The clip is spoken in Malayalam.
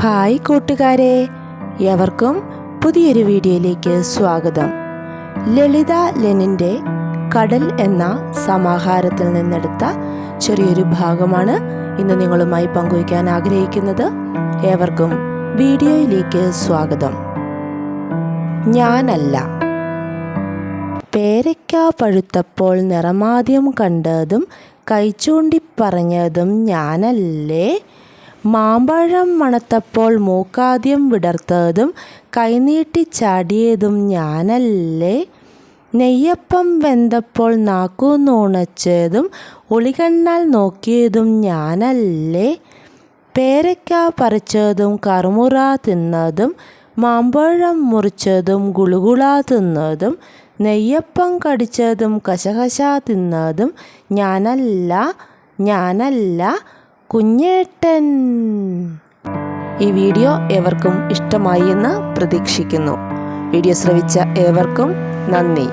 ഹായ് കൂട്ടുകാരെ, എവർക്കും പുതിയൊരു വീഡിയോയിലേക്ക് സ്വാഗതം. ലളിത ലെനിൻ്റെ കടൽ എന്ന സമാഹാരത്തിൽ നിന്നെടുത്ത ചെറിയൊരു ഭാഗമാണ് ഇന്ന് നിങ്ങളുമായി പങ്കുവയ്ക്കാൻ ആഗ്രഹിക്കുന്നത്. ഏവർക്കും വീഡിയോയിലേക്ക് സ്വാഗതം. ഞാനല്ല. പേരയ്ക്ക പഴുത്തപ്പോൾ നിറമാദ്യം കണ്ടതും കൈചൂണ്ടി പറഞ്ഞതും ഞാനല്ലേ. മാമ്പഴം മണത്തപ്പോൾ മൂക്കാദ്യം വിടർത്തതും കൈനീട്ടി ചാടിയതും ഞാനല്ലേ. നെയ്യപ്പം വെന്തപ്പോൾ നാക്കൂന്നുണച്ചതും ഒളികണ്ണാൽ നോക്കിയതും ഞാനല്ലേ. പേരയ്ക്ക പറിച്ചതും കറുമുറ തിന്നതും മാമ്പഴം മുറിച്ചതും ഗുളുകുള തിന്നതും നെയ്യപ്പം കടിച്ചതും കശകശ തിന്നതും ഞാനല്ല കുഞ്ഞേട്ടൻ. ഈ വീഡിയോ ഏവർക്കും ഇഷ്ടമായി എന്ന് പ്രതീക്ഷിക്കുന്നു. വീഡിയോ ശ്രവിച്ച ഏവർക്കും നന്ദി.